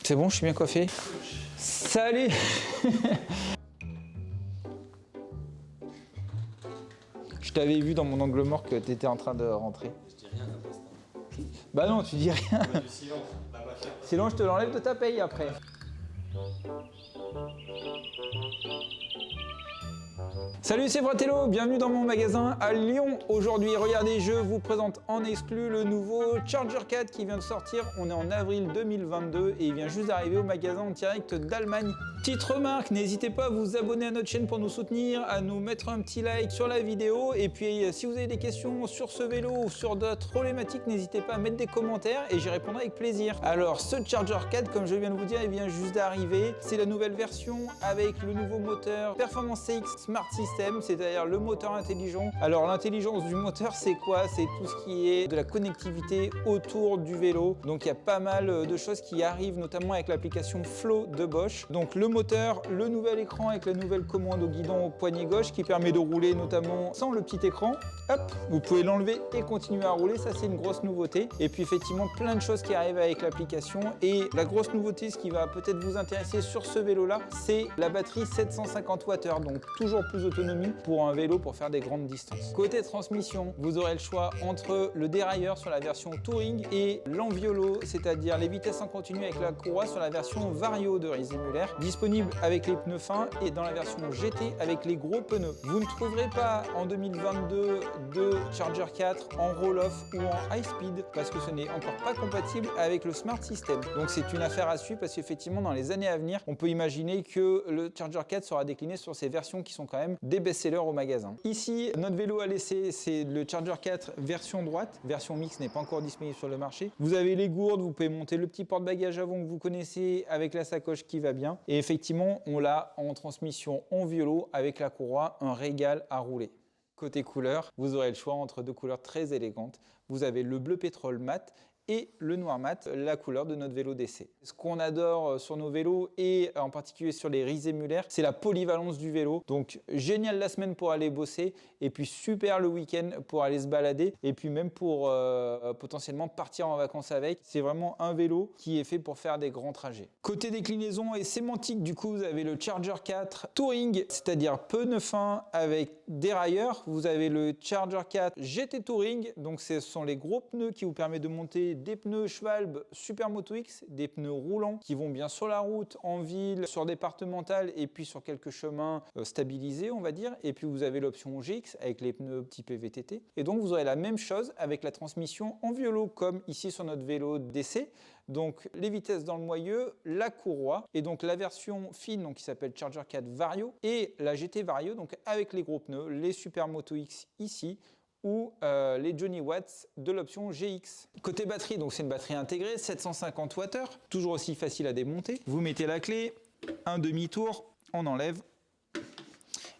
C'est bon, je suis bien coiffé. Salut. Je t'avais vu dans mon angle mort que tu étais en train de rentrer. Je dis rien à ta poste. Bah non, tu dis rien. Du silence, la mafia. Sinon, je te l'enlève de ta paye après. Salut, c'est Fratello, bienvenue dans mon magasin à Lyon. Aujourd'hui, regardez, je vous présente en exclu le nouveau Charger 4 qui vient de sortir. On est en avril 2022 et il vient juste d'arriver au magasin en direct d'Allemagne. Petite remarque, n'hésitez pas à vous abonner à notre chaîne pour nous soutenir, à nous mettre un petit like sur la vidéo. Et puis, si vous avez des questions sur ce vélo ou sur d'autres problématiques, n'hésitez pas à mettre des commentaires et j'y répondrai avec plaisir. Alors, ce Charger 4, comme je viens de vous dire, il vient juste d'arriver. C'est la nouvelle version avec le nouveau moteur Performance CX Smart System, c'est-à-dire le moteur intelligent. Alors, l'intelligence du moteur, c'est quoi? C'est tout ce qui est de la connectivité autour du vélo. Donc, il y a pas mal de choses qui arrivent, notamment avec l'application Flow de Bosch. Donc, le moteur, le nouvel écran avec la nouvelle commande au guidon au poignet gauche qui permet de rouler notamment sans le petit écran. Hop, vous pouvez l'enlever et continuer à rouler, ça c'est une grosse nouveauté. Et puis effectivement plein de choses qui arrivent avec l'application. Et la grosse nouveauté, ce qui va peut-être vous intéresser sur ce vélo là, c'est la batterie 750 Wh, donc toujours plus d'autonomie pour un vélo pour faire des grandes distances. Côté transmission, vous aurez le choix entre le dérailleur sur la version Touring et l'enviolo, c'est-à-dire les vitesses en continu avec la courroie sur la version Vario de Rise Müller, disponible avec les pneus fins et dans la version GT avec les gros pneus. Vous ne trouverez pas en 2022 de Charger 4 en roll-off ou en high speed parce que ce n'est encore pas compatible avec le Smart System. Donc c'est une affaire à suivre parce qu'effectivement dans les années à venir, on peut imaginer que le Charger 4 sera décliné sur ces versions qui sont quand même des best-sellers au magasin. Ici, notre vélo à l'essai, c'est le Charger 4 version droite. Version mix n'est pas encore disponible sur le marché. Vous avez les gourdes, vous pouvez monter le petit porte-bagages avant que vous connaissez avec la sacoche qui va bien. Et effectivement, on l'a en transmission en violo avec la courroie, un régal à rouler. Côté couleur, vous aurez le choix entre deux couleurs très élégantes. Vous avez le bleu pétrole mat et le noir mat, la couleur de notre vélo d'essai. Ce qu'on adore sur nos vélos et en particulier sur les Rise Müller, c'est la polyvalence du vélo. Donc génial la semaine pour aller bosser et puis super le week-end pour aller se balader et puis même pour potentiellement partir en vacances avec. C'est vraiment un vélo qui est fait pour faire des grands trajets. Côté déclinaison et sémantique, du coup, vous avez le Charger 4 Touring, c'est-à-dire pneus fins avec dérailleur. Vous avez le Charger 4 GT Touring, donc ce sont les gros pneus qui vous permettent de monter des pneus Schwalbe Super Moto X, des pneus roulants qui vont bien sur la route, en ville, sur départemental et puis sur quelques chemins stabilisés, on va dire. Et puis vous avez l'option GX avec les pneus type VTT. Et donc vous aurez la même chose avec la transmission en violo comme ici sur notre vélo d'essai. Donc les vitesses dans le moyeu, la courroie et donc la version fine donc, qui s'appelle Charger 4 Vario et la GT Vario donc avec les gros pneus, les Super Moto X ici ou les Johnny Watts de l'option GX. Côté batterie, donc c'est une batterie intégrée, 750 Wh, toujours aussi facile à démonter. Vous mettez la clé, un demi-tour, on enlève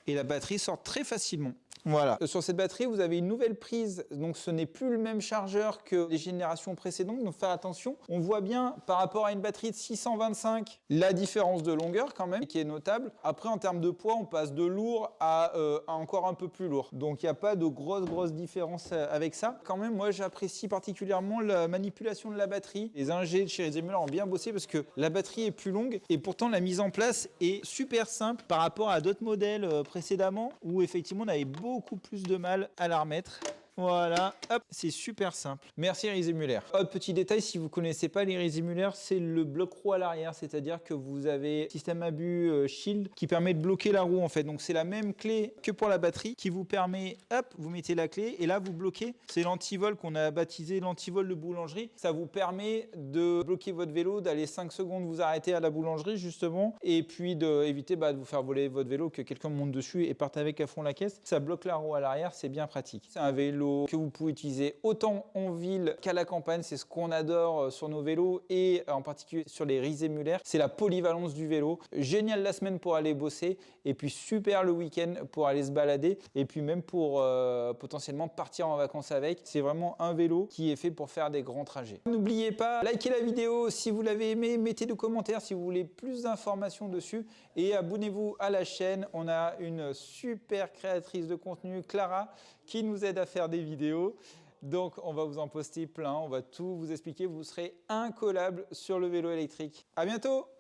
et la batterie sort très facilement. Voilà. Sur cette batterie, vous avez une nouvelle prise, donc ce n'est plus le même chargeur que les générations précédentes, donc faire attention. On voit bien par rapport à une batterie de 625, la différence de longueur quand même, qui est notable. Après, en termes de poids, on passe de lourd à encore un peu plus lourd. Donc il n'y a pas de grosse différence avec ça. Quand même, moi j'apprécie particulièrement la manipulation de la batterie. Les ingés de chez Rise Müller ont bien bossé parce que la batterie est plus longue et pourtant la mise en place est super simple par rapport à d'autres modèles précédemment où effectivement on avait beaucoup plus de mal à la remettre. Voilà, hop, c'est super simple. Merci Rise Müller. Autre petit détail, si vous ne connaissez pas les Rise Müller, c'est le bloc roue à l'arrière, c'est-à-dire que vous avez système abus Shield qui permet de bloquer la roue en fait. Donc c'est la même clé que pour la batterie qui vous permet, hop, vous mettez la clé et là vous bloquez. C'est l'antivol qu'on a baptisé l'antivol de boulangerie. Ça vous permet de bloquer votre vélo, d'aller 5 secondes vous arrêter à la boulangerie justement et puis d'éviter de vous faire voler votre vélo, que quelqu'un monte dessus et parte avec à fond la caisse. Ça bloque la roue à l'arrière, c'est bien pratique. C'est un vélo que vous pouvez utiliser autant en ville qu'à la campagne. C'est ce qu'on adore sur nos vélos et en particulier sur les Rise Müller. C'est la polyvalence du vélo. Génial la semaine pour aller bosser et puis super le week-end pour aller se balader et puis même pour potentiellement partir en vacances avec. C'est vraiment un vélo qui est fait pour faire des grands trajets. N'oubliez pas, likez la vidéo si vous l'avez aimé, mettez des commentaires si vous voulez plus d'informations dessus et abonnez-vous à la chaîne. On a une super créatrice de contenu, Clara, qui nous aide à faire des vidéos. Donc on va vous en poster plein, on va tout vous expliquer, vous serez incollable sur le vélo électrique. À bientôt!